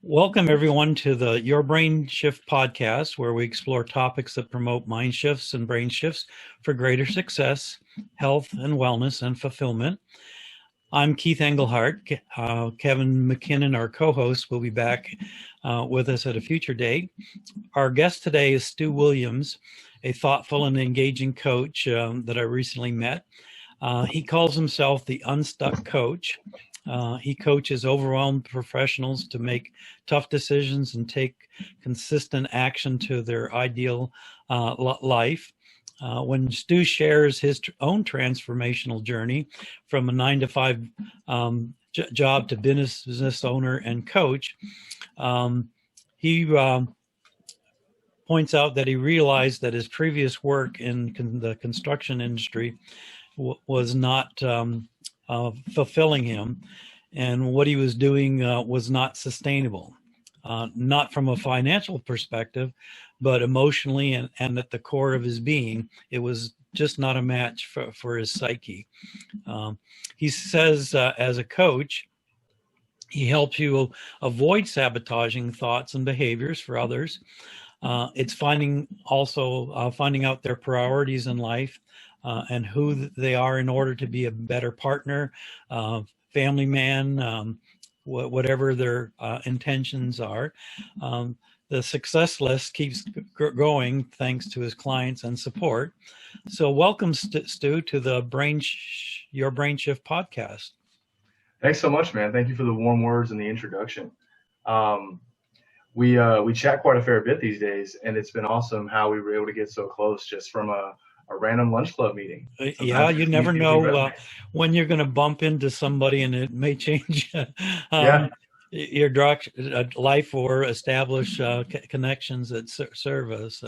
Welcome, everyone, to the Your Brain Shift podcast, where we explore topics that promote mind shifts and brain shifts for greater success, health and wellness, and fulfillment. I'm Keith Engelhardt. Kevin McKinnon, our co-host, will be back with us at a future date. Our guest today is Stu Williams, a thoughtful and engaging coach that I recently met. He calls himself the Unstuck Coach. He coaches overwhelmed professionals to make tough decisions and take consistent action to their ideal life. When Stu shares his own transformational journey from a 9-to-5 job to business owner and coach, he points out that he realized that his previous work in the construction industry was not fulfilling him, and what he was doing was not sustainable, not from a financial perspective, but emotionally and at the core of his being. It was just not a match for his psyche. He says, as a coach, he helps you avoid sabotaging thoughts and behaviors for others. It's finding out their priorities in life, and who they are in order to be a better partner, family man, whatever their intentions are. The success list keeps going thanks to his clients and support. So welcome, Stu, to the Your Brain Shift podcast. Thanks so much, man. Thank you for the warm words and the introduction. We chat quite a fair bit these days, and it's been awesome how we were able to get so close just from a random lunch club meeting. Yeah, you never know when you're going to bump into somebody, and it may change your life or establish connections that serve us.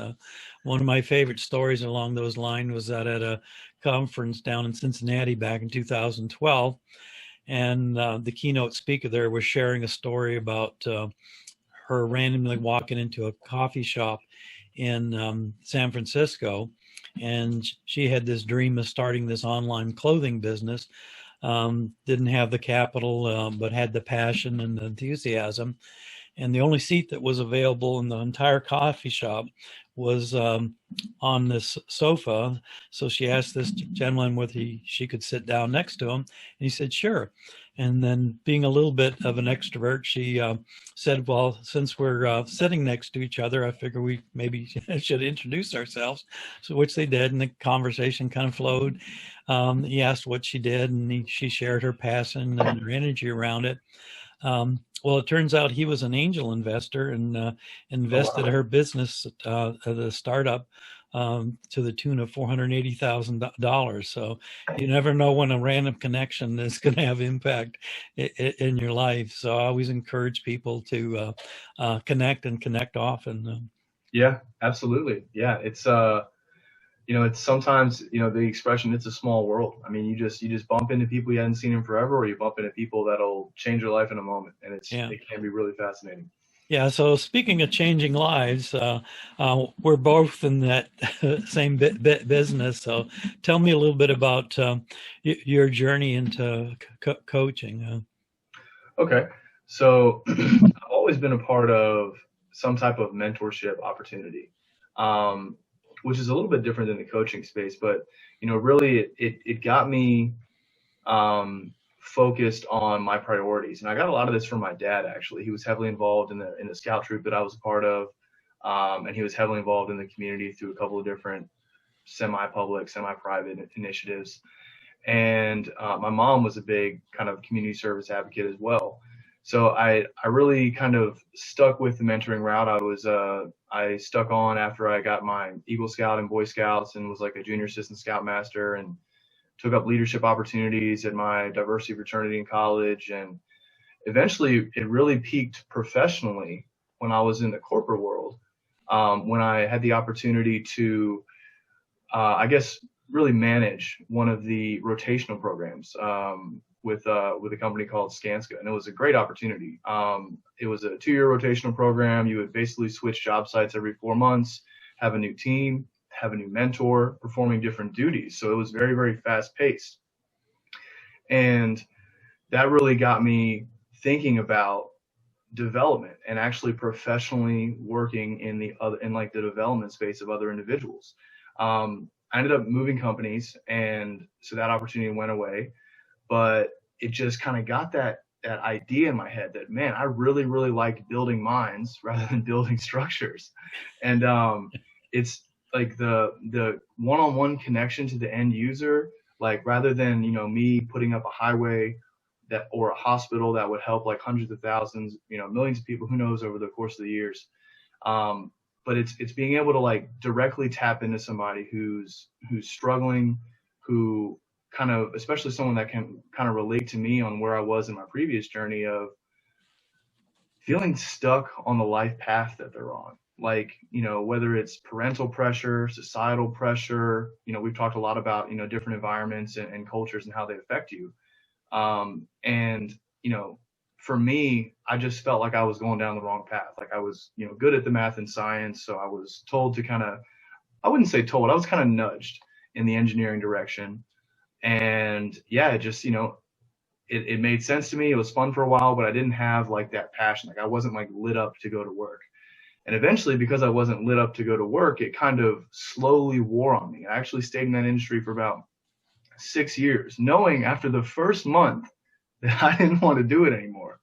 One of my favorite stories along those lines was that at a conference down in Cincinnati back in 2012, and the keynote speaker there was sharing a story about her randomly walking into a coffee shop in San Francisco. And she had this dream of starting this online clothing business, didn't have the capital, but had the passion and the enthusiasm. And the only seat that was available in the entire coffee shop was on this sofa. So she asked this gentleman whether she could sit down next to him. And he said, sure. And then, being a little bit of an extrovert, she said, well, since we're sitting next to each other, I figure we maybe should introduce ourselves. So which they did, and the conversation kind of flowed. He asked what she did, and she shared her passion and her energy around it. Well, it turns out he was an angel investor and invested her business, the startup, to the tune of $480,000. So you never know when a random connection is going to have impact in your life. So I always encourage people to connect often. Yeah, absolutely. Yeah, it's it's sometimes the expression, it's a small world. I mean, you just bump into people you hadn't seen in forever, or you bump into people that'll change your life in a moment, and it can be really fascinating. Yeah. So speaking of changing lives, we're both in that same business. So tell me a little bit about your journey into coaching. Okay. So I've always been a part of some type of mentorship opportunity, which is a little bit different than the coaching space, but really it got me focused on my priorities. And I got a lot of this from my dad, actually. He was heavily involved in the scout troop that I was a part of. And he was heavily involved in the community through a couple of different semi-public, semi-private initiatives. And my mom was a big kind of community service advocate as well. So I really kind of stuck with the mentoring route. I stuck on after I got my Eagle Scout and Boy Scouts, and was like a junior assistant scoutmaster, and took up leadership opportunities at my diversity fraternity in college. And eventually it really peaked professionally when I was in the corporate world, when I had the opportunity to, really manage one of the rotational programs with a company called Skanska. And it was a great opportunity. It was a 2-year rotational program. You would basically switch job sites every 4 months, have a new team, have a new mentor, performing different duties. So it was very, very fast paced. And that really got me thinking about development and actually professionally working in like the development space of other individuals. I ended up moving companies, and so that opportunity went away. But it just kind of got that idea in my head that, man, I really, really like building minds rather than building structures. And it's like the one-on-one connection to the end user, like rather than, me putting up a highway that or a hospital that would help like hundreds of thousands, millions of people, who knows, over the course of the years. But it's being able to like directly tap into somebody who's struggling, who kind of, especially someone that can kind of relate to me on where I was in my previous journey of feeling stuck on the life path that they're on. Like, whether it's parental pressure, societal pressure, we've talked a lot about, different environments and cultures and how they affect you. And, for me, I just felt like I was going down the wrong path. Like I was, good at the math and science. So I was told to I wouldn't say told, I was kind of nudged in the engineering direction. And yeah, it just, it made sense to me. It was fun for a while, but I didn't have like that passion. Like I wasn't like lit up to go to work. And eventually, because I wasn't lit up to go to work, it kind of slowly wore on me. I actually stayed in that industry for about 6 years, knowing after the first month that I didn't want to do it anymore.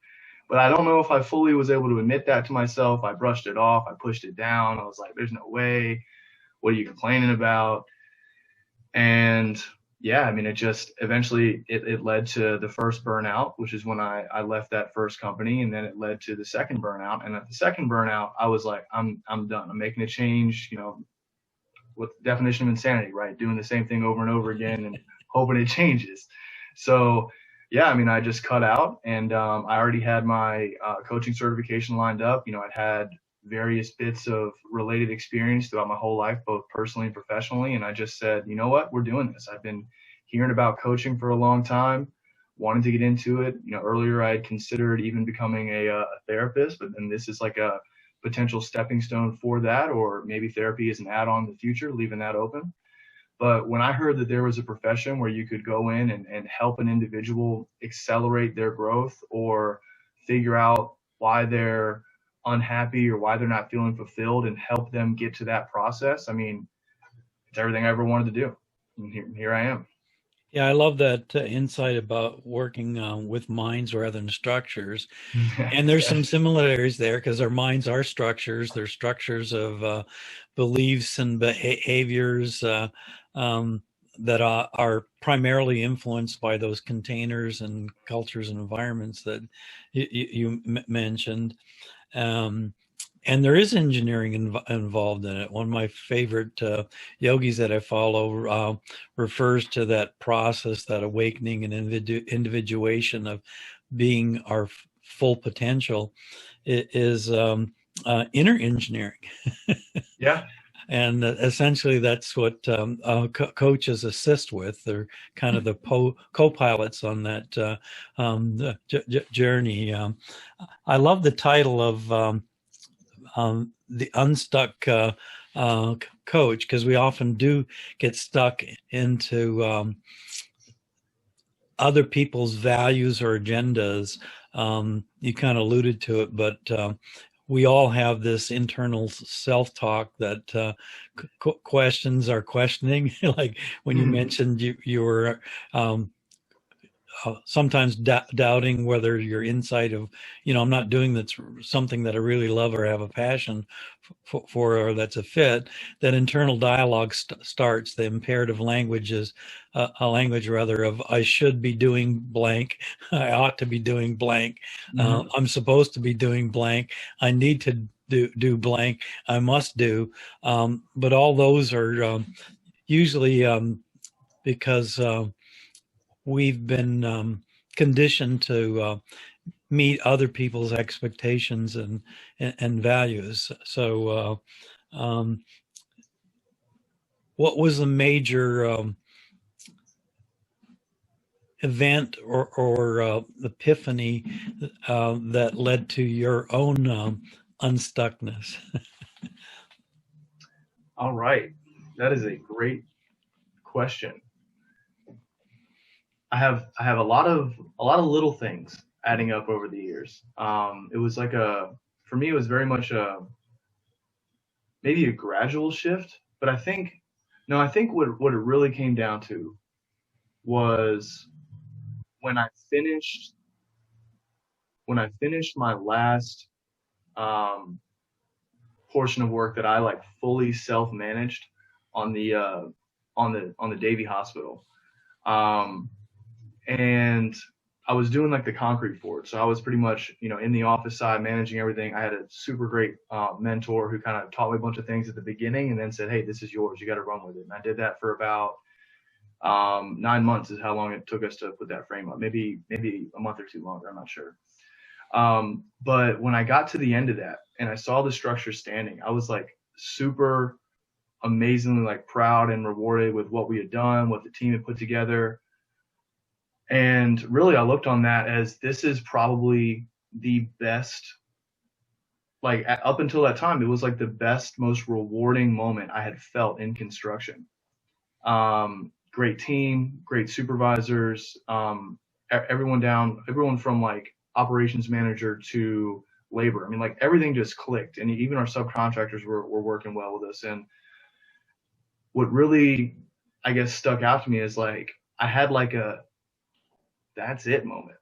But I don't know if I fully was able to admit that to myself. I brushed it off. I pushed it down. I was like, there's no way. What are you complaining about? And yeah, I mean, it just eventually it led to the first burnout, which is when I left that first company. And then it led to the second burnout. And at the second burnout, I was like, I'm done. I'm making a change, with the definition of insanity, right? Doing the same thing over and over again and hoping it changes. So yeah, I mean, I just cut out, and I already had my coaching certification lined up. I'd had various bits of related experience throughout my whole life, both personally and professionally. And I just said, you know what, we're doing this. I've been hearing about coaching for a long time, wanted to get into it. Earlier I had considered even becoming a therapist, but then this is like a potential stepping stone for that, or maybe therapy is an add-on in the future, leaving that open. But when I heard that there was a profession where you could go in and help an individual accelerate their growth or figure out why they're unhappy or why they're not feeling fulfilled and help them get to that process, I mean, it's everything I ever wanted to do. And here I am. Yeah, I love that insight about working with minds rather than structures. And there's some similarities there because our minds are structures. They're structures of beliefs and behaviors that are primarily influenced by those containers and cultures and environments that you mentioned. And there is engineering involved in it. One of my favorite yogis that I follow refers to that process, that awakening and individuation of being our full potential is inner engineering. Yeah. And essentially that's what coaches assist with. They're kind of the co-pilots on that journey. I love the title of the Unstuck Coach, because we often do get stuck into other people's values or agendas. You kind of alluded to it, but we all have this internal self-talk that questions our questioning. Like when you mentioned you were sometimes doubting whether your insight of, I'm not doing that's something that I really love or have a passion for or that's a fit, that internal dialogue starts. The imperative language is a language rather of I should be doing blank, I ought to be doing blank, I'm supposed to be doing blank, I need to do blank, I must do. But all those are usually because we've been conditioned to meet other people's expectations and values. So what was the major event or epiphany that led to your own unstuckness? All right. That is a great question. I have a lot of little things adding up over the years. It was like for me, it was very much maybe a gradual shift, but I think, no, I think what it really came down to was when I finished when I finished my last um, portion of work that I like fully self-managed on the Davie Hospital. Um, and I was doing like the concrete for it. So I was pretty much, in the office side, managing everything. I had a super great mentor who kind of taught me a bunch of things at the beginning and then said, "Hey, this is yours. You got to run with it." And I did that for about 9 months is how long it took us to put that frame up. Maybe a month or two longer. I'm not sure. But when I got to the end of that and I saw the structure standing, I was like super amazingly like proud and rewarded with what we had done, what the team had put together. And really, I looked on that as this is probably the best, like up until that time, it was like the best, most rewarding moment I had felt in construction. Great team, great supervisors, everyone from like operations manager to labor. I mean, like everything just clicked, and even our subcontractors were working well with us. And what really, I guess, stuck out to me is like I had like a that's it moment,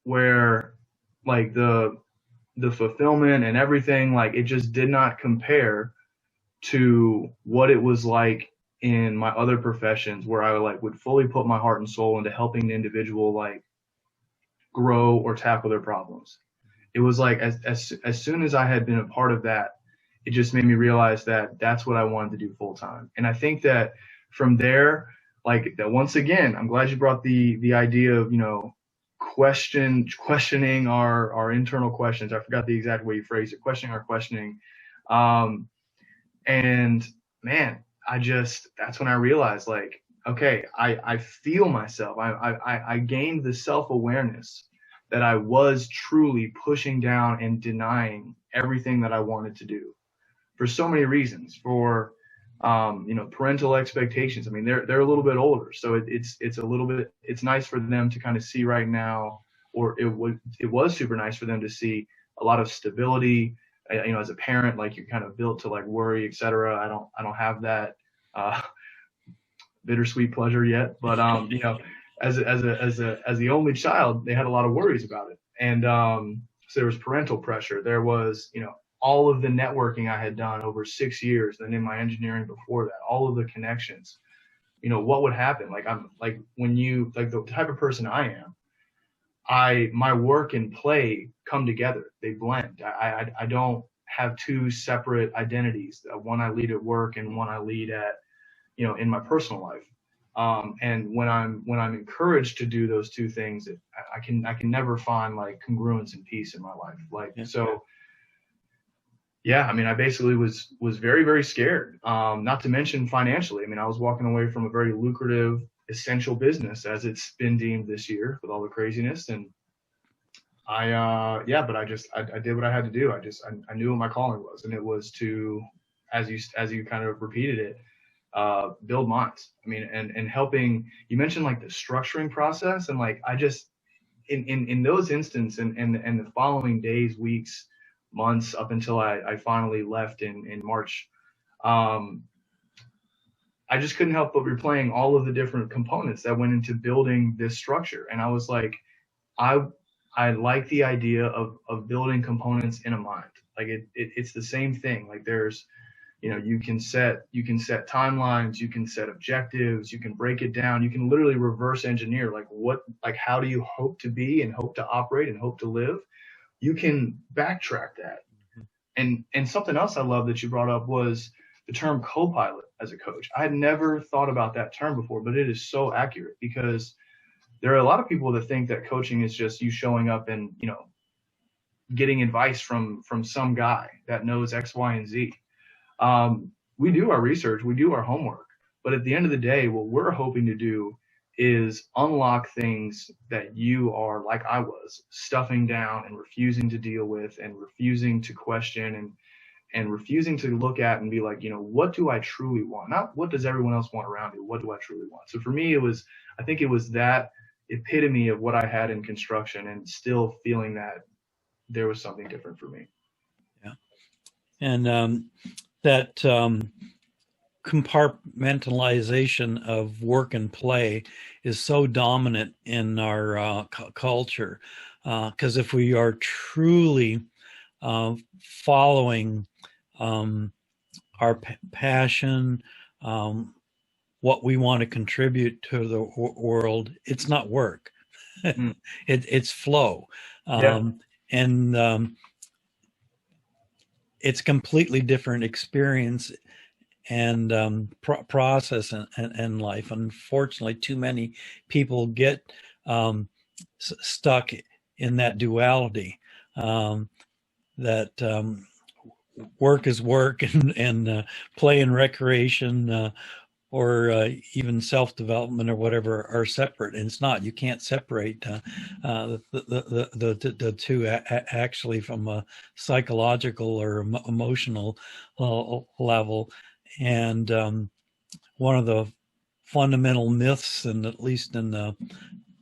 where like the fulfillment and everything, like it just did not compare to what it was like in my other professions where I like would fully put my heart and soul into helping the individual like grow or tackle their problems. It was like as soon as I had been a part of that, it just made me realize that that's what I wanted to do full time. And I think that from there, like that once again, I'm glad you brought the idea of, questioning our internal questions. I forgot the exact way you phrased it, questioning our questioning. Um, and man, that's when I realized like, okay, I feel myself. I gained the self-awareness that I was truly pushing down and denying everything that I wanted to do for so many reasons. For parental expectations. I mean, they're a little bit older, so it's a little bit, it's nice for them to kind of see right now, or it was super nice for them to see a lot of stability. As a parent, like you're kind of built to like worry, etc. I don't have that uh, bittersweet pleasure yet, but as the only child, they had a lot of worries about it, and so there was parental pressure. There was, all of the networking I had done over 6 years, and in my engineering before that, all of the connections. What would happen? Like I'm like when you like the type of person I am, my work and play come together. They blend. I don't have two separate identities. One I lead at work and one I lead at, in my personal life. And when I'm encouraged to do those two things, I can never find like congruence and peace in my life. Like, yeah. So yeah, I mean, I basically was very, very scared. Not to mention financially. I mean, I was walking away from a very lucrative, essential business, as it's been deemed this year with all the craziness. And but I did what I had to do. I knew what my calling was, and it was to, as you kind of repeated it, build minds. I mean, and helping. You mentioned like the structuring process, and like I just in those instances and the following days, weeks, months up until I finally left in March, I just couldn't help but replaying all of the different components that went into building this structure. And I was like, I like the idea of building components in a mind. Like it's the same thing. Like there's, you can set timelines, you can set objectives, you can break it down, you can literally reverse engineer like how do you hope to be and hope to operate and hope to live. You can backtrack that. And something else I love that you brought up was the term co-pilot as a coach. I had never thought about that term before, but it is so accurate, because there are a lot of people that think that coaching is just you showing up and, getting advice from some guy that knows X, Y, and Z. We do our research, we do our homework, but at the end of the day, what we're hoping to do is unlock things that you are, like I was, stuffing down and refusing to deal with and refusing to question. and refusing to look at and be like, what do I truly want? Not what does everyone else want around me? What do I truly want? So for me, I think it was that epitome of what I had in construction, and still feeling that there was something different for me. Yeah. And that compartmentalization of work and play is so dominant in our culture. Because if we are truly following our passion, what we want to contribute to the world, it's not work. It's flow. And it's a completely different experience and process in life. Unfortunately, too many people get stuck in that duality, that work is work and play and recreation or even self-development or whatever are separate. And it's not. You can't separate the two actually from a psychological or emotional level. And one of the fundamental myths, and at least in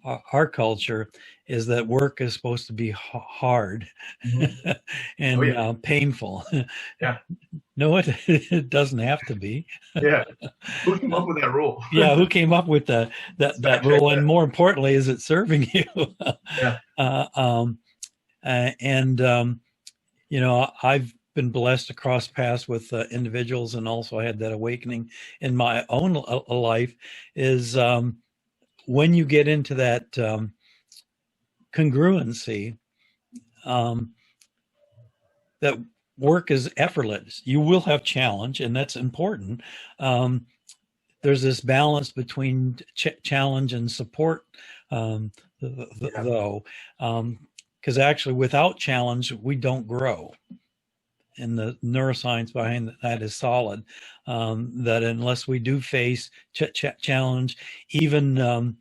our culture, is that work is supposed to be hard and painful. Yeah. No, it doesn't have to be. Yeah. Who came up with that rule? Yeah, who came up with that rule? And more importantly, is it serving you? Yeah. I've been blessed to cross paths with individuals, and also I had that awakening in my own life, is when you get into that congruency, that work is effortless. You will have challenge, and that's important. There's this balance between challenge and support, though, because actually without challenge, we don't grow. And the neuroscience behind that is solid, that unless we do face challenge, even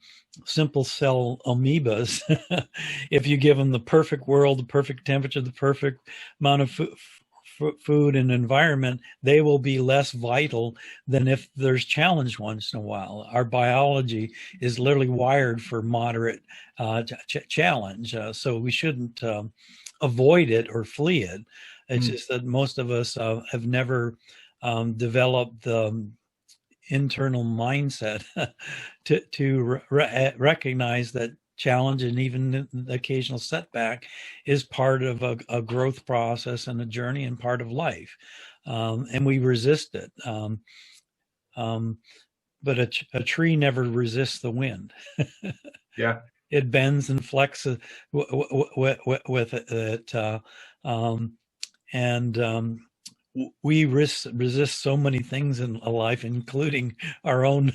simple cell amoebas, if you give them the perfect world, the perfect temperature, the perfect amount of food and environment, they will be less vital than if there's challenge once in a while. Our biology is literally wired for moderate challenge, so we shouldn't avoid it or flee it. It's just that most of us have never developed the internal mindset to recognize that challenge and even the occasional setback is part of a growth process and a journey and part of life. And we resist it. But a tree never resists the wind. Yeah. It bends and flexes with it. And we resist so many things in life, including our own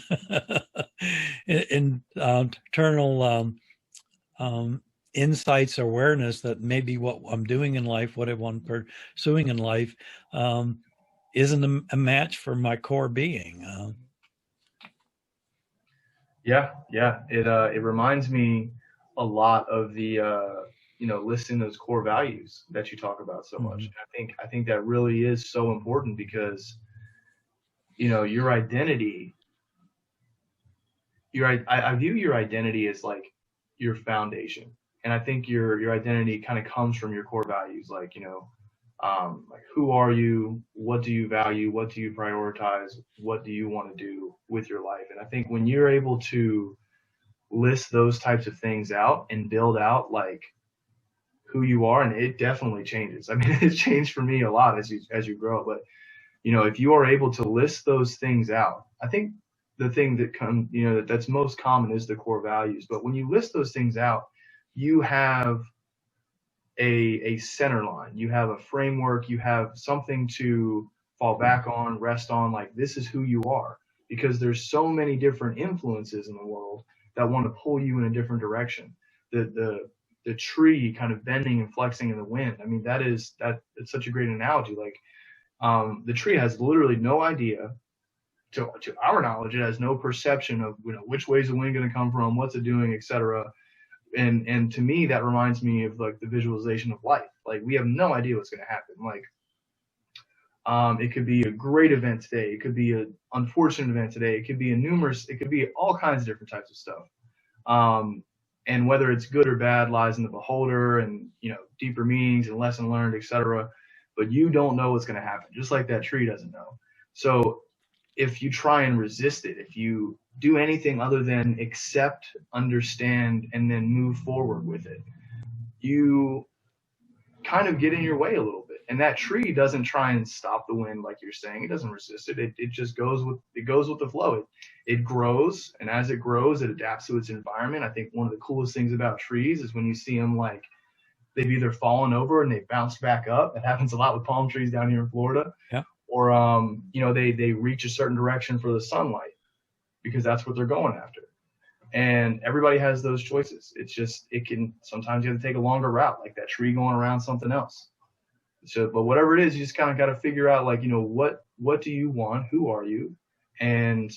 internal insights, awareness that maybe what I'm doing in life, what I'm pursuing in life, isn't a match for my core being. Yeah. It reminds me a lot of the listing those core values that you talk about so much. I think that really is so important, because your identity, I view your identity as like your foundation, and I think your identity kind of comes from your core values, like like who are you, what do you value, what do you prioritize, what do you want to do with your life. And I think when you're able to list those types of things out and build out like who you are, and it definitely changes. I mean, it's changed for me a lot as you grow. But if you are able to list those things out, I think the thing that that's most common is the core values. But when you list those things out, you have a center line, you have a framework, you have something to fall back on, rest on. Like, this is who you are, because there's so many different influences in the world that want to pull you in a different direction. The tree kind of bending and flexing in the wind. I mean, it's such a great analogy. Like, the tree has literally no idea, to our knowledge, it has no perception of which way is the wind going to come from, what's it doing, etc. And to me, that reminds me of like the visualization of life. Like, we have no idea what's going to happen. Like, It could be a great event today. It could be an unfortunate event today. It could be it could be all kinds of different types of stuff. And whether it's good or bad lies in the beholder, and, deeper meanings and lesson learned, etc. But you don't know what's going to happen, just like that tree doesn't know. So if you try and resist it, if you do anything other than accept, understand, and then move forward with it, you kind of get in your way a little bit. And that tree doesn't try and stop the wind, like you're saying. It doesn't resist it. It just goes with the flow. It grows, and as it grows, it adapts to its environment. I think one of the coolest things about trees is when you see them, like, they've either fallen over and they bounce back up. That happens a lot with palm trees down here in Florida. Yeah. Or they reach a certain direction for the sunlight because that's what they're going after. And everybody has those choices. It's just, sometimes you have to take a longer route, like that tree going around something else. So, but whatever it is, you just kind of got to figure out, like, what do you want? Who are you? And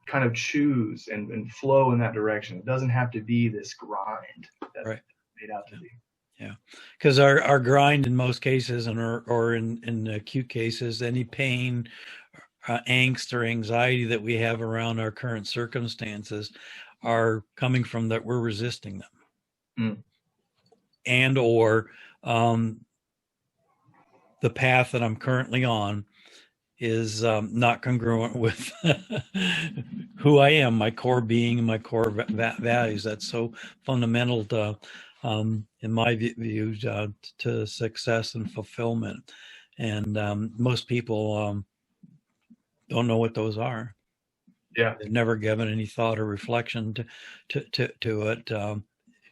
kind of choose and flow in that direction. It doesn't have to be this grind that's right. made out to be. Yeah, because our grind in most cases, or in acute cases, any pain, angst, or anxiety that we have around our current circumstances are coming from that we're resisting them, and or the path that I'm currently on is not congruent with who I am, my core being, and my core values. That's so fundamental to, in my view, to success and fulfillment. And most people don't know what those are. Yeah, they've never given any thought or reflection to it.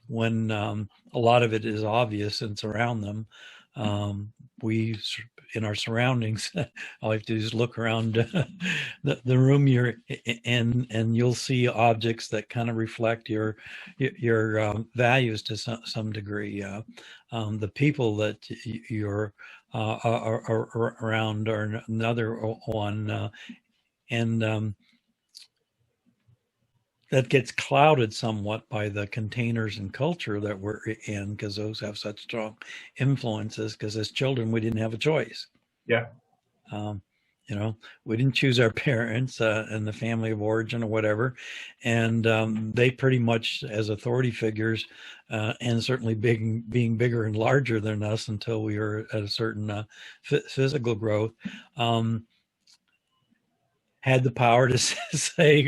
When a lot of it is obvious and it's around them, we, in our surroundings, all you have to do is look around the room you're in, and you'll see objects that kind of reflect your values to some degree. The people that you're around are another one, and that gets clouded somewhat by the containers and culture that we're in, because those have such strong influences. Because as children, we didn't have a choice. Yeah. We didn't choose our parents and the family of origin or whatever. And they pretty much, as authority figures, and certainly being bigger and larger than us until we were at a certain physical growth, had the power to say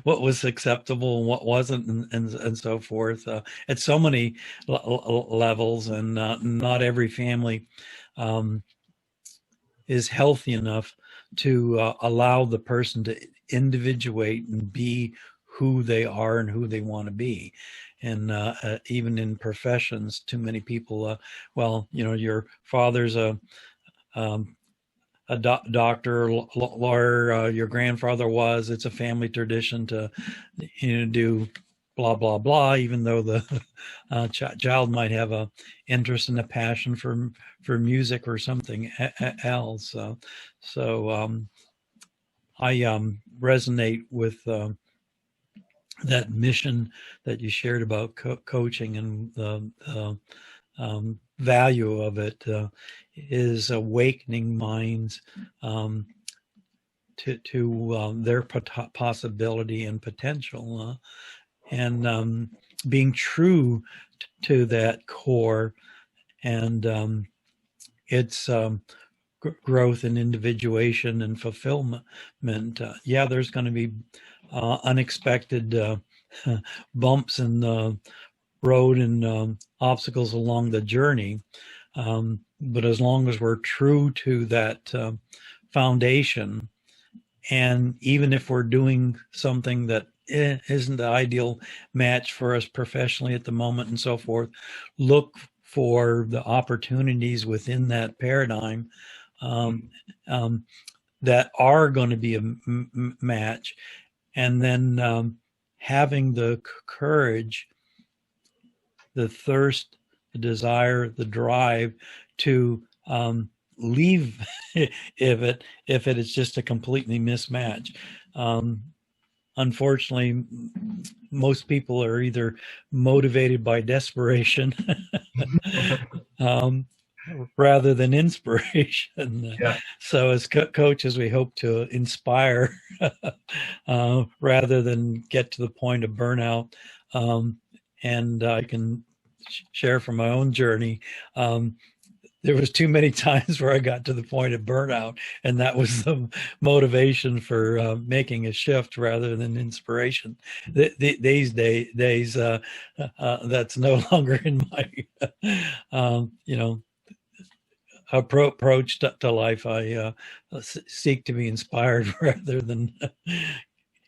what was acceptable and what wasn't, and so forth, at so many levels. And not every family is healthy enough to allow the person to individuate and be who they are and who they want to be. And even in professions, too many people, your father's a doctor, lawyer, your grandfather was. It's a family tradition to, do blah blah blah. Even though the child might have a interest and a passion for music or something else. So I resonate with that mission that you shared about coaching, and the value of it is awakening minds to their possibility and potential, and being true to that core, and its growth and individuation and fulfillment. There's going to be unexpected bumps in the road and obstacles along the journey. But as long as we're true to that foundation, and even if we're doing something that isn't the ideal match for us professionally at the moment and so forth, look for the opportunities within that paradigm that are going to be a match, and then having the courage, the thirst, the desire, the drive to leave if it is just a completely mismatch. Unfortunately, most people are either motivated by desperation rather than inspiration. Yeah. So as coaches, we hope to inspire rather than get to the point of burnout. And I can share from my own journey. There was too many times where I got to the point of burnout, and that was the motivation for making a shift rather than inspiration. These days, that's no longer in my, approach to life. I seek to be inspired rather than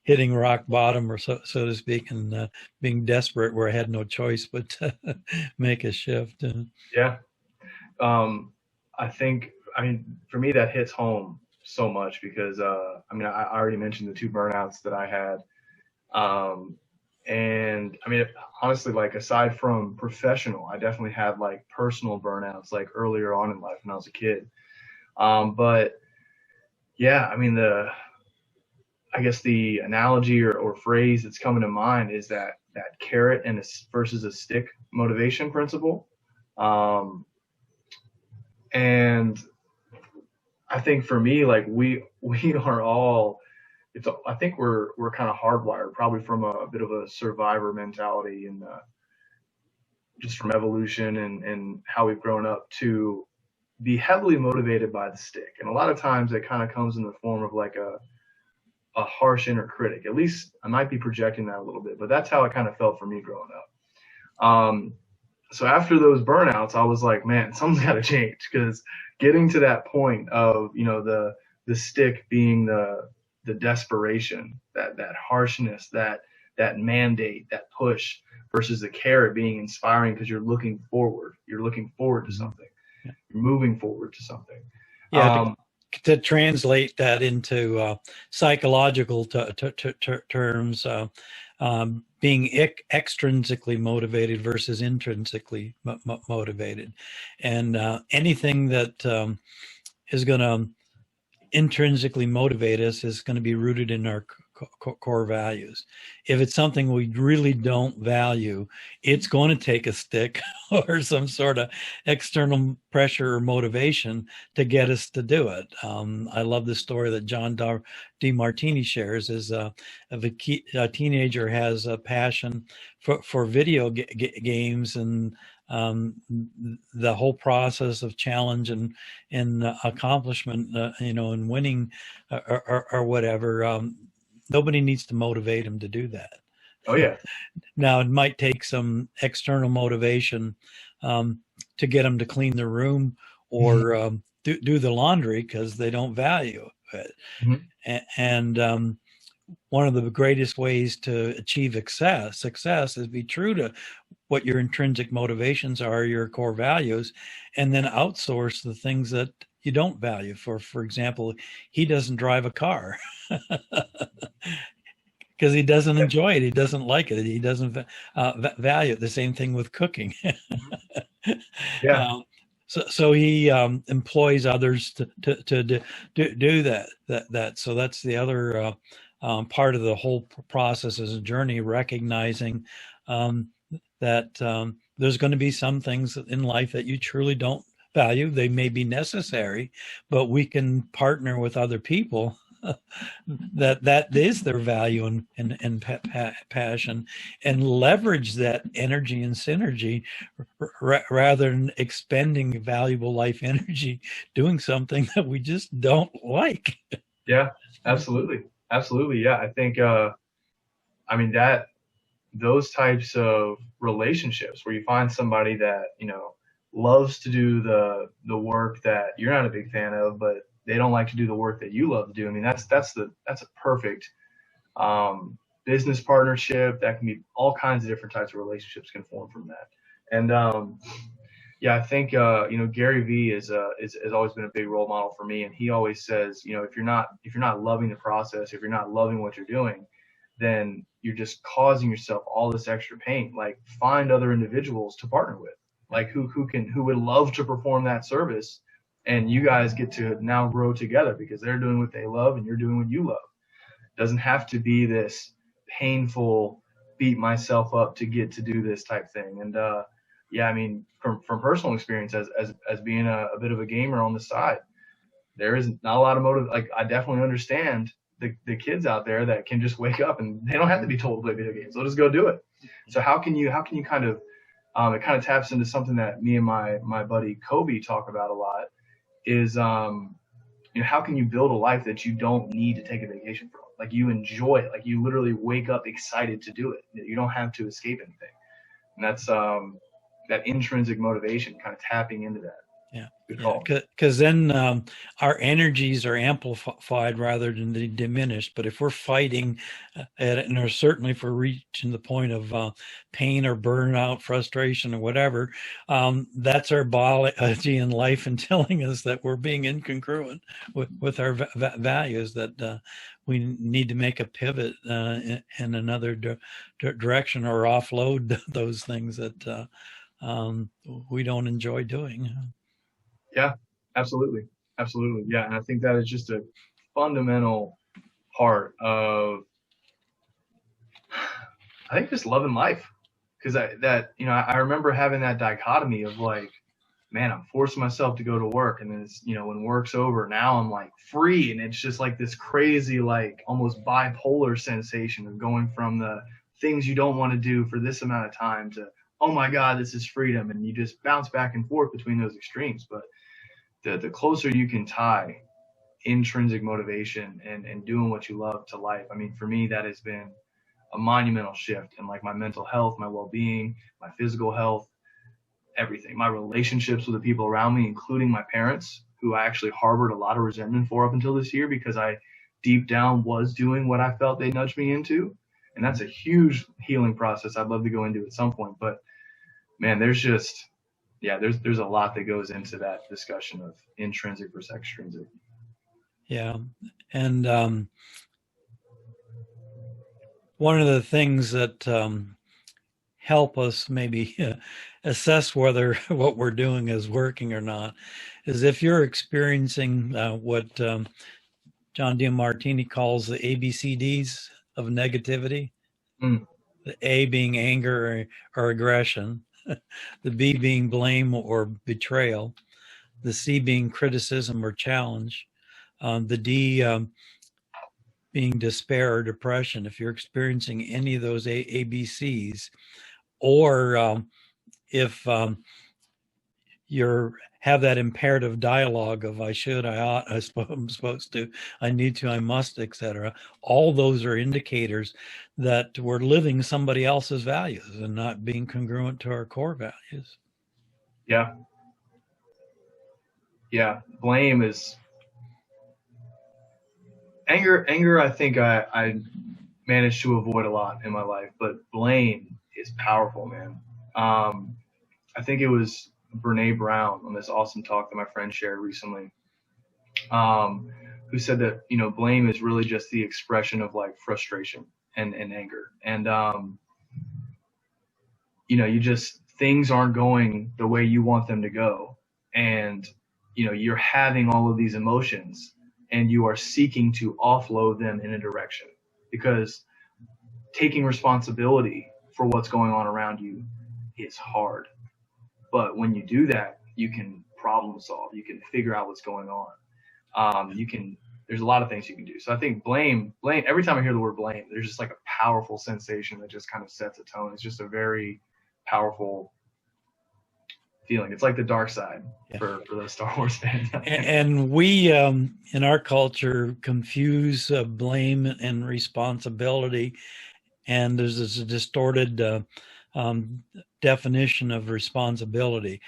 hitting rock bottom, or so to speak, and being desperate where I had no choice but to make a shift. Yeah. I mean, for me, that hits home so much because, I mean, I already mentioned the two burnouts that I had. And I mean, honestly, like aside from professional, I definitely had like personal burnouts like earlier on in life when I was a kid. But yeah, I mean, I guess the analogy or phrase that's coming to mind is that carrot and versus a stick motivation principle. Um, and I think for me, like we are all, I think we're kind of hardwired, probably from a bit of a survivor mentality and just from evolution and how we've grown up to be heavily motivated by the stick. And a lot of times it kind of comes in the form of like a harsh inner critic. At least I might be projecting that a little bit, but that's how it kind of felt for me growing up. So after those burnouts, I was like, man, something's got to change, because getting to that point of, the stick being the desperation, that harshness, that mandate, that push, versus the carrot being inspiring because you're looking forward. You're looking forward to something. Yeah. You're moving forward to something. Yeah. To translate that into psychological terms, being extrinsically motivated versus intrinsically motivated, and anything that is going to intrinsically motivate us is going to be rooted in our core values. If it's something we really don't value, it's going to take a stick or some sort of external pressure or motivation to get us to do it. I love the story that John DeMartini shares, is if a teenager has a passion for video games, and the whole process of challenge and accomplishment, and winning or whatever, nobody needs to motivate him to do that. Oh yeah. Now, it might take some external motivation to get them to clean their room or do the laundry because they don't value it. Mm-hmm. And one of the greatest ways to achieve success is be true to what your intrinsic motivations are, your core values, and then outsource the things that you don't value. For example, he doesn't drive a car because he doesn't enjoy it. He doesn't like it. He doesn't value it. The same thing with cooking. Yeah. So he employs others to do that. So that's the other part of the whole process as a journey, recognizing that there's going to be some things in life that you truly don't value. They may be necessary, but we can partner with other people that is their value and passion, and leverage that energy and synergy rather than expending valuable life energy doing something that we just don't like. Yeah, absolutely. Yeah, I think I mean that those types of relationships where you find somebody that loves to do the work that you're not a big fan of, but they don't like to do the work that you love to do. I mean, that's a perfect business partnership. That can be all kinds of different types of relationships can form from that. And yeah, I think Gary Vee has always been a big role model for me, and he always says, if you're not loving the process, if you're not loving what you're doing, then you're just causing yourself all this extra pain. Like, find other individuals to partner with, like who would love to perform that service, and you guys get to now grow together because they're doing what they love and you're doing what you love. It doesn't have to be this painful beat myself up to get to do this type thing. And yeah, I mean, from personal experience as being a bit of a gamer on the side, there is not a lot of motive. Like, I definitely understand the kids out there that can just wake up and they don't have to be told to play video games. They'll just go do it. So how can you kind of, it kind of taps into something that me and my buddy Kobe talk about a lot is, how can you build a life that you don't need to take a vacation from? Like, you enjoy it. Like, you literally wake up excited to do it. You don't have to escape anything. And that's, that intrinsic motivation, kind of tapping into that. Yeah, good call. Because then our energies are amplified rather than diminished. But if we're fighting, and or certainly if we're reaching the point of pain or burnout, frustration, or whatever, that's our biology in life and telling us that we're being incongruent with our values, that we need to make a pivot in another direction, or offload those things that we don't enjoy doing. Yeah, absolutely. Absolutely. Yeah. And I think that is just a fundamental part of, I think, just loving life. Cause I remember having that dichotomy of like, man, I'm forcing myself to go to work. And then it's, when work's over, now I'm like free. And it's just like this crazy, like almost bipolar sensation of going from the things you don't want to do for this amount of time to, oh my God, this is freedom. And you just bounce back and forth between those extremes. But the closer you can tie intrinsic motivation and doing what you love to life. I mean, for me, that has been a monumental shift in like my mental health, my well-being, my physical health, everything, my relationships with the people around me, including my parents, who I actually harbored a lot of resentment for up until this year because I deep down was doing what I felt they nudged me into. And that's a huge healing process I'd love to go into at some point. But man, there's a lot that goes into that discussion of intrinsic versus extrinsic. Yeah. And one of the things that help us maybe assess whether what we're doing is working or not is if you're experiencing what John Demartini calls the ABCDs of negativity, the A being anger or aggression, the B being blame or betrayal, the C being criticism or challenge, the D being despair or depression. If you're experiencing any of those ABCs, or if you have that imperative dialogue of I should, I ought, I'm supposed to, I need to, I must, etc. All those are indicators that we're living somebody else's values and not being congruent to our core values. Yeah. Yeah. Blame is anger. I think I managed to avoid a lot in my life, but blame is powerful, man. I think it was Brene Brown on this awesome talk that my friend shared recently, who said that, blame is really just the expression of like frustration and anger. And, things aren't going the way you want them to go. And, you're having all of these emotions and you are seeking to offload them in a direction, because taking responsibility for what's going on around you is hard. But when you do that, you can problem solve. You can figure out what's going on. There's a lot of things you can do. So I think blame, every time I hear the word blame, there's just like a powerful sensation that just kind of sets a tone. It's just a very powerful feeling. It's like the dark side for those Star Wars fans. And we, in our culture, confuse blame and responsibility. And there's this distorted definition of responsibility.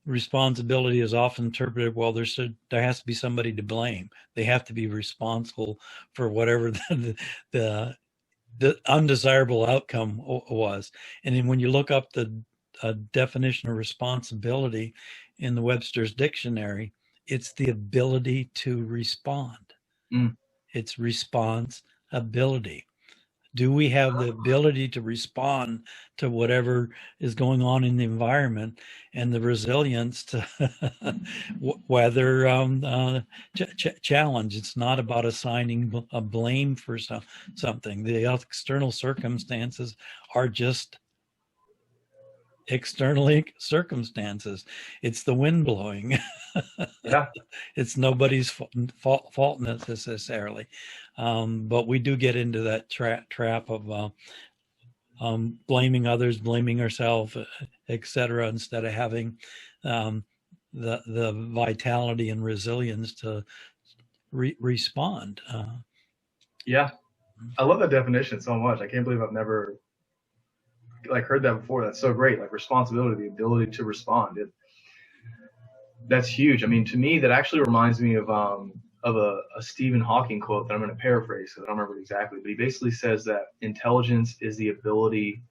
Responsibility is often interpreted, well, there has to be somebody to blame. They have to be responsible for whatever the undesirable outcome was. And then when you look up the definition of responsibility in the Webster's dictionary, it's the ability to respond. It's responsibility. Do we have the ability to respond to whatever is going on in the environment, and the resilience to weather challenge? It's not about assigning a blame for something. The external circumstances are just externally circumstances. It's the wind blowing. Yeah. It's nobody's fault necessarily. But we do get into that trap of blaming others, blaming ourselves, etc., instead of having the vitality and resilience to respond. Yeah. I love that definition so much. I can't believe I've never heard that before. That's so great. Like responsibility, the ability to respond. That's huge. I mean, to me, that actually reminds me of a Stephen Hawking quote that I'm going to paraphrase because I don't remember it exactly, but he basically says that intelligence is the ability,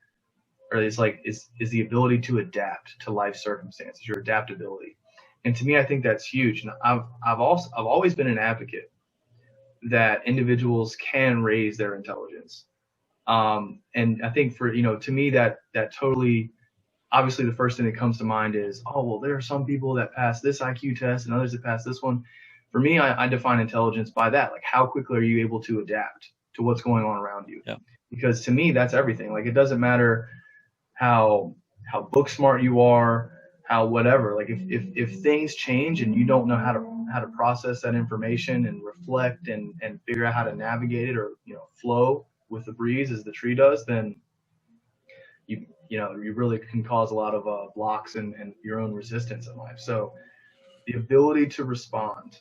or is the ability to adapt to life circumstances, your adaptability. And to me, I think that's huge. And I've always been an advocate that individuals can raise their intelligence. And I think to me, that totally, obviously the first thing that comes to mind is, oh, well, there are some people that pass this IQ test and others that pass this one. For me, I define intelligence by that. Like, how quickly are you able to adapt to what's going on around you? Yeah. Because to me, that's everything. Like, it doesn't matter how book smart you are, how whatever. Like, if things change and you don't know how to process that information and reflect and figure out how to navigate it, or flow with the breeze as the tree does, then you really can cause a lot of blocks and your own resistance in life. So the ability to respond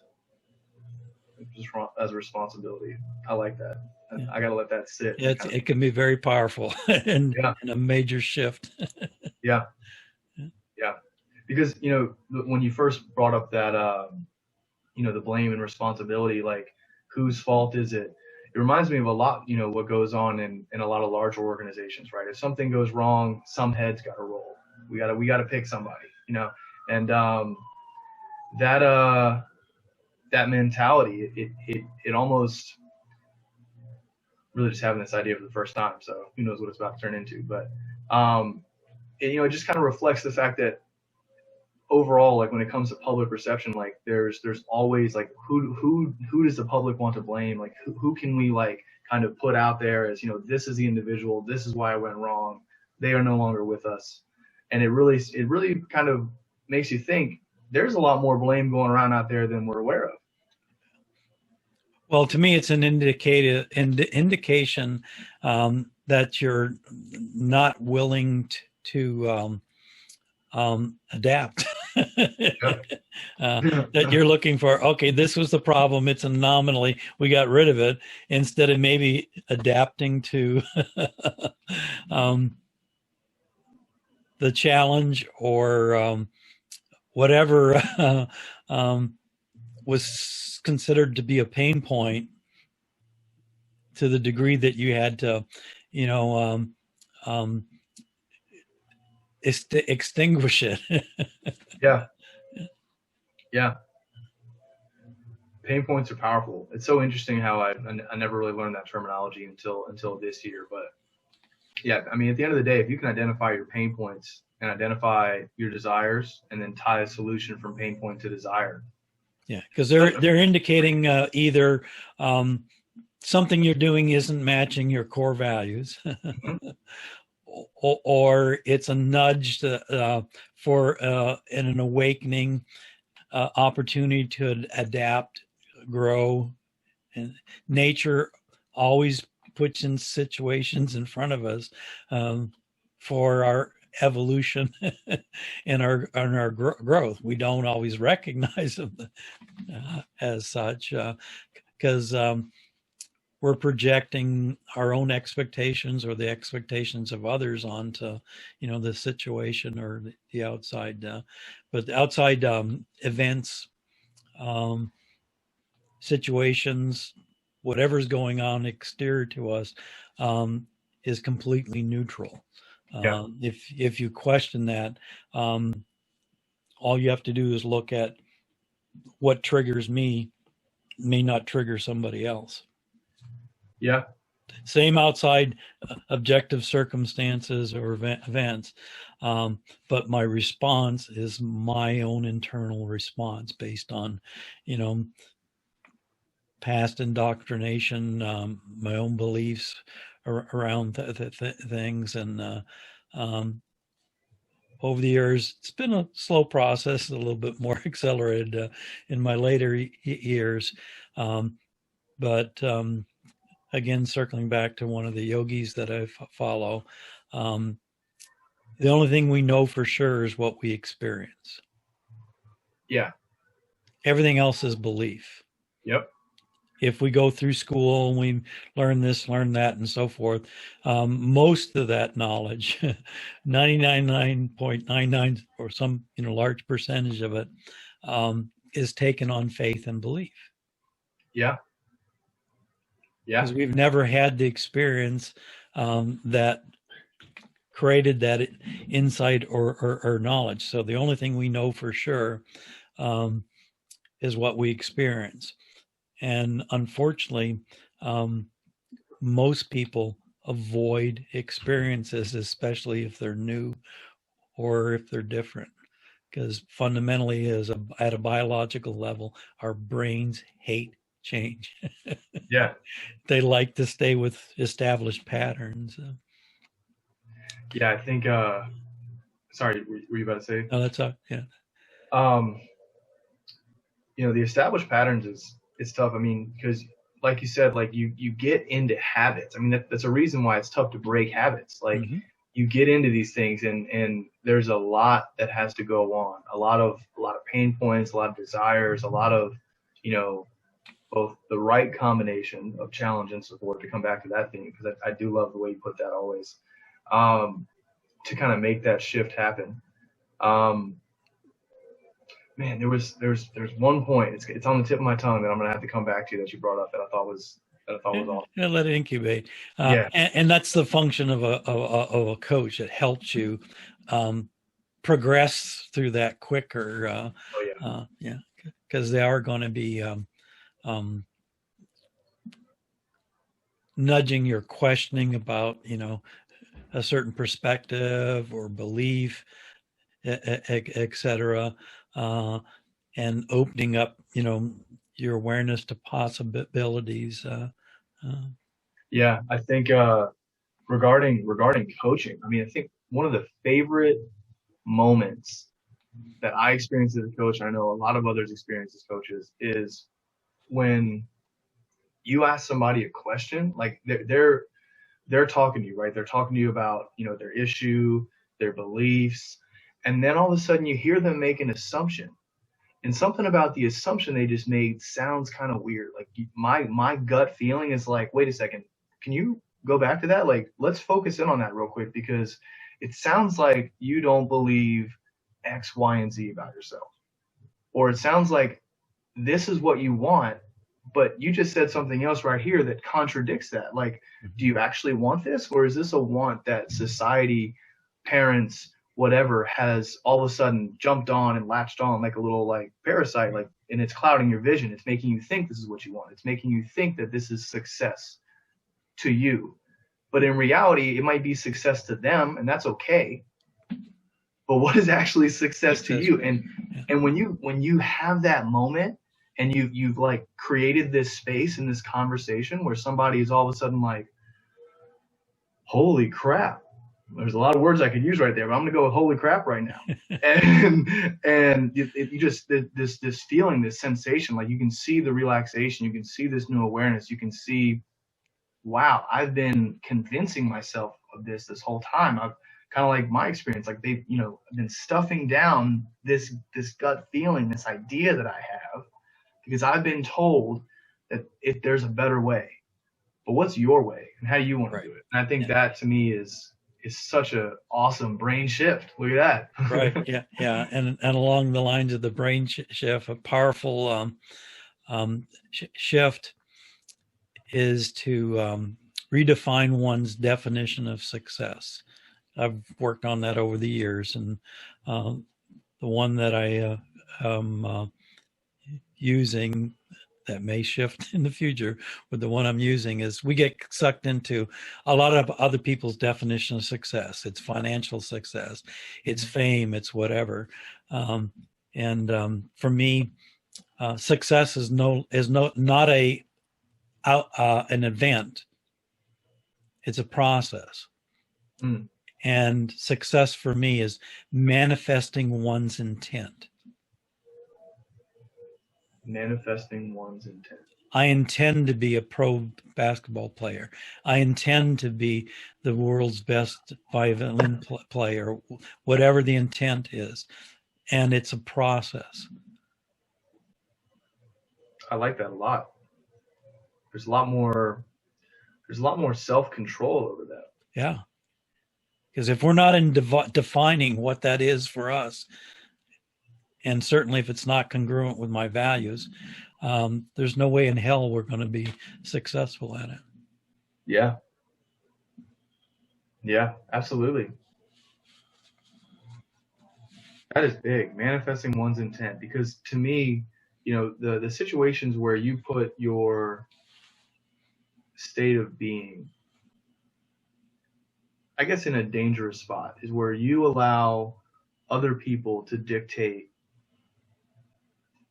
as a responsibility, I like that. Yeah. I got to let that sit. Yeah, it can be very powerful and a major shift. Yeah. Because, when you first brought up that, the blame and responsibility, like, whose fault is it? It reminds me of a lot, what goes on in a lot of larger organizations, right? If something goes wrong, some heads got to roll. We got to pick somebody, and that mentality, it almost, really just having this idea for the first time. So who knows what it's about to turn into, but it just kind of reflects the fact that overall, like, when it comes to public perception, like, there's always, like, who does the public want to blame? Like, who can we, like, kind of put out there as, this is the individual, this is why I went wrong, they are no longer with us. And it really kind of makes you think there's a lot more blame going around out there than we're aware of. Well, to me, it's an indication that you're not willing to adapt. That you're looking for, okay, this was the problem, it's an anomaly, we got rid of it, instead of maybe adapting to the challenge or whatever was considered to be a pain point, to the degree that you had to extinguish it. Yeah. Pain points are powerful. It's so interesting how I never really learned that terminology until this year. But yeah, I mean, at the end of the day, if you can identify your pain points and identify your desires, and then tie a solution from pain point to desire. Yeah, because they're indicating either something you're doing isn't matching your core values, or it's a nudge for an awakening opportunity to adapt, grow. And nature always puts in situations in front of us for our evolution and our growth. We don't always recognize them as such because we're projecting our own expectations or the expectations of others onto the situation or the outside but the outside events, situations, whatever's going on exterior to us is completely neutral. If you question that, all you have to do is look at what triggers me may not trigger somebody else. Yeah. Same outside objective circumstances or events, but my response is my own internal response based on, past indoctrination, my own beliefs around things, and over the years, it's been a slow process, a little bit more accelerated in my later years. But again, circling back to one of the yogis that I follow, the only thing we know for sure is what we experience. Yeah. Everything else is belief. Yep. If we go through school and we learn this, learn that, and so forth, most of that knowledge, 99.99 or some large percentage of it, is taken on faith and belief. Yeah. Yeah. Because we've never had the experience that created that insight or knowledge. So the only thing we know for sure is what we experience. And unfortunately, most people avoid experiences, especially if they're new or if they're different. Because fundamentally, at a biological level, our brains hate change. Yeah. They like to stay with established patterns. Yeah, I think, sorry, were you about to say? No, that's yeah. The established patterns it's tough. I mean, because like you said, like you get into habits. I mean, that's a reason why it's tough to break habits. Like you get into these things and there's a lot that has to go on, a lot of pain points, a lot of desires, a lot of, both the right combination of challenge and support, to come back to that thing, because I do love the way you put that always, to kind of make that shift happen. Man, there's one point. It's on the tip of my tongue that I'm gonna have to come back to, that you brought up, that I thought was awesome. Yeah, let it incubate. And that's the function of a coach. It helps you progress through that quicker. Because they are going to be nudging your questioning about a certain perspective or belief, etc. And opening up, your awareness to possibilities. Yeah, I think regarding coaching, I mean, I think one of the favorite moments that I experienced as a coach, and I know a lot of others experience as coaches, is when you ask somebody a question, like they're talking to you, right? They're talking to you about, their issue, their beliefs, and then all of a sudden you hear them make an assumption. And something about the assumption they just made sounds kind of weird. Like my gut feeling is like, wait a second, can you go back to that? Like, let's focus in on that real quick, because it sounds like you don't believe X, Y, and Z about yourself. Or it sounds like this is what you want, but you just said something else right here that contradicts that. Like, do you actually want this? Or is this a want that society, parents, whatever, has all of a sudden jumped on and latched on like a little like parasite, like, and it's clouding your vision. It's making you think this is what you want. It's making you think that this is success to you. But in reality, it might be success to them, and that's okay. But what is actually success to you? And when you have that moment and you've like created this space in this conversation where somebody is all of a sudden like, holy crap. There's a lot of words I could use right there, but I'm going to go with holy crap right now. and you just, this feeling, this sensation, like you can see the relaxation, you can see this new awareness, you can see, wow, I've been convincing myself of this whole time. I've kind of like my experience, like they've, been stuffing down this gut feeling, this idea that I have, because I've been told that if there's a better way, but what's your way and how do you want to do it? And I think that to me is such a awesome brain shift. Look at that. Right. Yeah. And along the lines of the brain shift, a powerful shift is to redefine one's definition of success. I've worked on that over the years, and the one that I am using that may shift in the future, but the one I'm using is, we get sucked into a lot of other people's definition of success. It's financial success, it's fame, it's whatever. And for me, success is not an event. It's a process. And success for me is manifesting one's intent. Manifesting one's intent. I intend to be a pro basketball player. I intend to be the world's best violin player, whatever the intent is. And it's a process. I like that a lot. There's a lot more self-control over that. Yeah. Because if we're not in defining what that is for us, and certainly if it's not congruent with my values, there's no way in hell we're going to be successful at it. Yeah. Yeah, absolutely. That is big, manifesting one's intent, because to me, you know, the situations where you put your state of being, I guess, in a dangerous spot is where you allow other people to dictate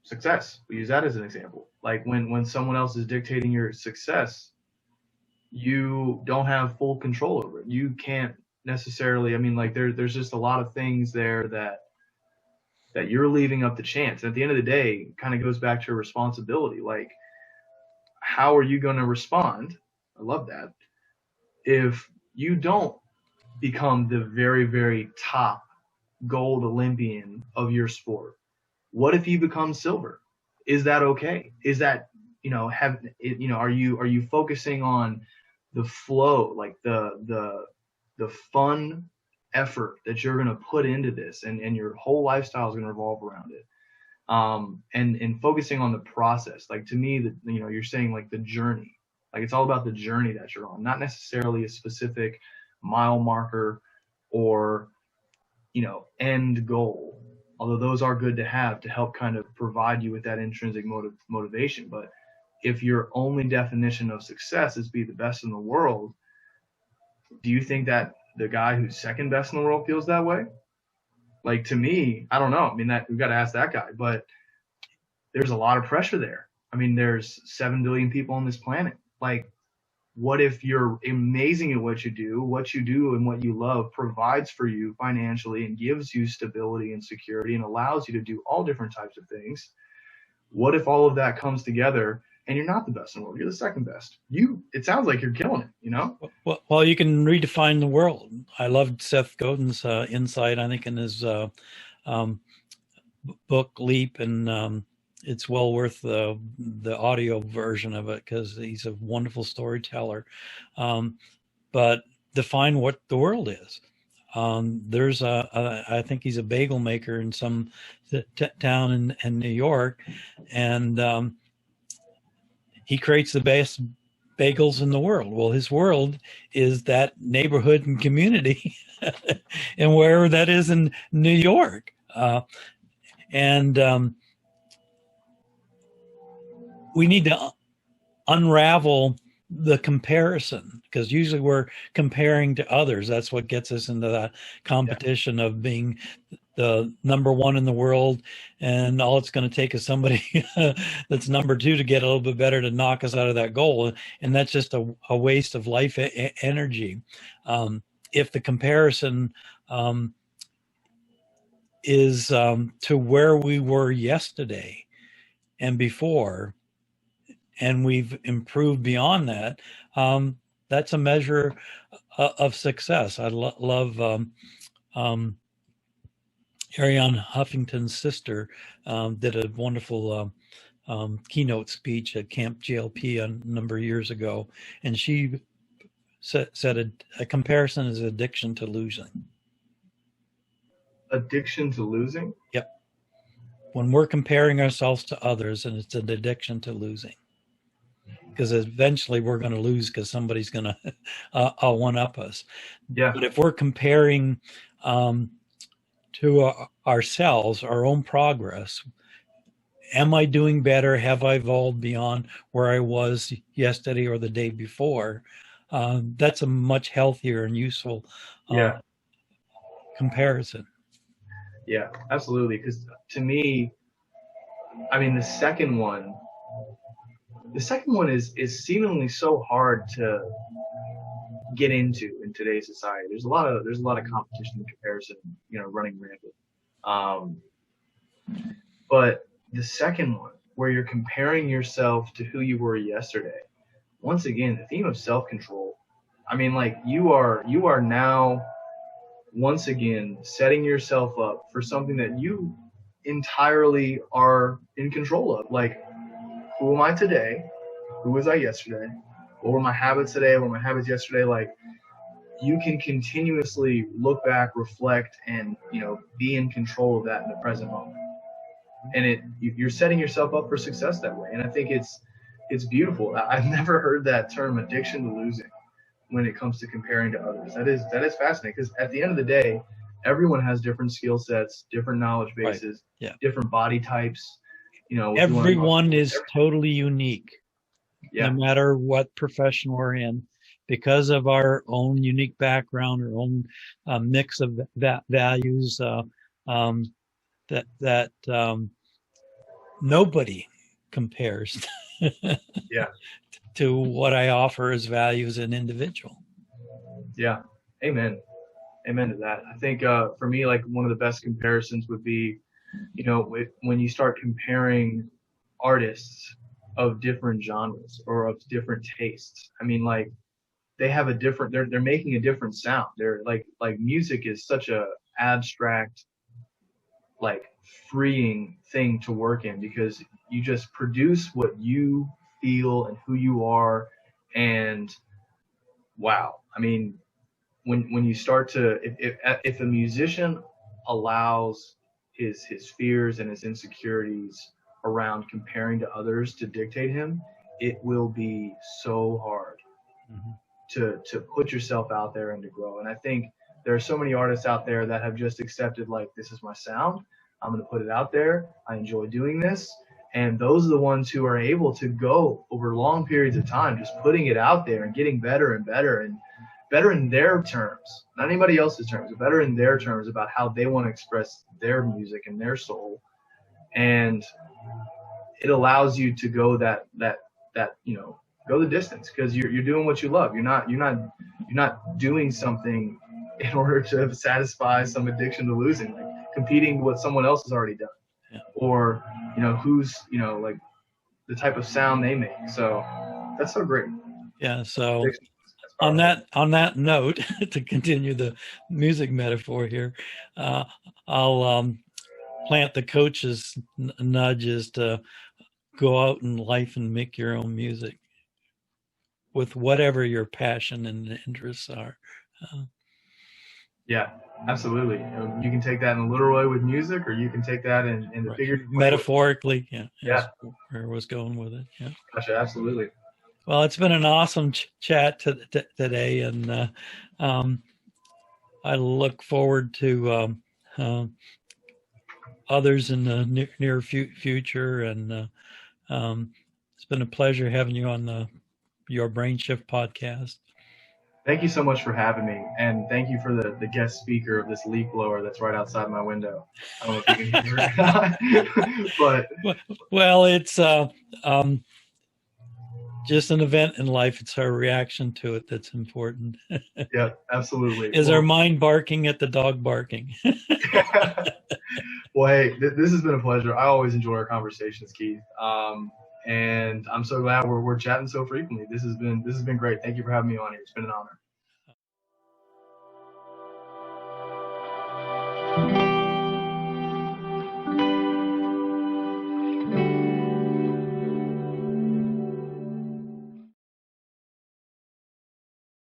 success. We use that as an example. Like when someone else is dictating your success, you don't have full control over it. You can't necessarily, I mean, like there's just a lot of things there that you're leaving up to chance. At the end of the day, it kind of goes back to your responsibility. Like, how are you going to respond? I love that. If you don't become the very, very top gold Olympian of your sport, what if you become silver? Is that okay? Is that, you know, are you focusing on the flow, like the fun effort that you're going to put into this, and your whole lifestyle is going to revolve around it, and focusing on the process. Like, to me, that, you know, you're saying like the journey, like it's all about the journey that you're on, not necessarily a specific mile marker or, you know, end goal, although those are good to have to help kind of provide you with that intrinsic motivation. But if your only definition of success is be the best in the world, do you think that the guy who's second best in the world feels that way? Like, to me, I don't know. I mean, that we've got to ask that guy, but there's a lot of pressure there. I mean, there's 7 billion people on this planet. Like, what if you're amazing at what you do and what you love provides for you financially and gives you stability and security and allows you to do all different types of things? What if all of that comes together and you're not the best in the world? You're the second best. It sounds like you're killing it, you know? Well, you can redefine the world. I loved Seth Godin's insight, I think, in his book Leap, and it's well worth the audio version of it because he's a wonderful storyteller. But define what the world is. There's I think he's a bagel maker in some town in New York, and he creates the best bagels in the world. Well, his world is that neighborhood and community, and wherever that is in New York. And we need to unravel the comparison, because usually we're comparing to others. That's what gets us into that competition of being the number one in the world, and all it's going to take is somebody that's number 2 to get a little bit better to knock us out of that goal, and that's just a waste of life energy. If the comparison is to where we were yesterday and before, and we've improved beyond that, that's a measure of success. I love Ariane Huffington's sister did a wonderful keynote speech at Camp JLP a number of years ago, and she said a comparison is addiction to losing. Addiction to losing? Yep. When we're comparing ourselves to others, and it's an addiction to losing. Because eventually we're going to lose because somebody's going to one-up us. Yeah. But if we're comparing to ourselves, our own progress, am I doing better? Have I evolved beyond where I was yesterday or the day before? That's a much healthier and useful comparison. Yeah, absolutely. Because to me, I mean, the second one is seemingly so hard get into in today's society. There's a lot of competition and comparison, running rampant. But the second one, where you're comparing yourself to who you were yesterday, once again, the theme of self-control. I mean, like, you are now once again setting yourself up for something that you entirely are in control of. Like, who am I today? Who was I yesterday? What were my habits today? What were my habits yesterday? Like, you can continuously look back, reflect, and be in control of that in the present moment. And you're setting yourself up for success that way. And I think it's beautiful. I've never heard that term, addiction to losing, when it comes to comparing to others. That is fascinating, because at the end of the day, everyone has different skill sets, different knowledge bases, right. Yeah. different body types. Everyone is totally unique, yeah. no matter what profession we're in, because of our own unique background, our own mix of values. That nobody compares yeah. to what I offer as value as an individual. Yeah. Amen to that. I think for me, like, one of the best comparisons would be, when you start comparing artists of different genres or of different tastes. I mean, like, they have they're making a different sound. They're like music is such a abstract, like, freeing thing to work in, because you just produce what you feel and who you are. And wow, I mean, when you start to, if a musician allows his fears and his insecurities around comparing to others to dictate him, it will be so hard to put yourself out there and to grow. And I think there are so many artists out there that have just accepted, like, this is my sound, I'm going to put it out there, I enjoy doing this. And those are the ones who are able to go over long periods of time just putting it out there and getting better and better, and better in their terms, not anybody else's terms, but better in their terms about how they want to express their music and their soul. And it allows you to go that go the distance, because you're doing what you love. You're not doing something in order to satisfy some addiction to losing, like competing with what someone else has already done. Yeah. Or who's like the type of sound they make. So that's so great. Yeah. So on that note, to continue the music metaphor here, I'll plant the coach's nudges to go out in life and make your own music with whatever your passion and interests are. Yeah, absolutely. You can take that in a literal way with music, or you can take that in the figurative way. Metaphorically. Yeah. Yeah. Where I was going with it. Yeah. Gotcha. Absolutely. Well, it's been an awesome chat today, and I look forward to others in the near future. And it's been a pleasure having you on the Your Brain Shift podcast. Thank you so much for having me, and thank you for the guest speaker of this leaf blower that's right outside my window. I don't know if you can hear it, but well, it's just an event in life. It's our reaction to it that's important. Yeah, absolutely. Is our mind barking at the dog barking? Well, hey, this has been a pleasure. I always enjoy our conversations, Keith. And I'm so glad we're chatting so frequently. This has been great. Thank you for having me on here. It's been an honor.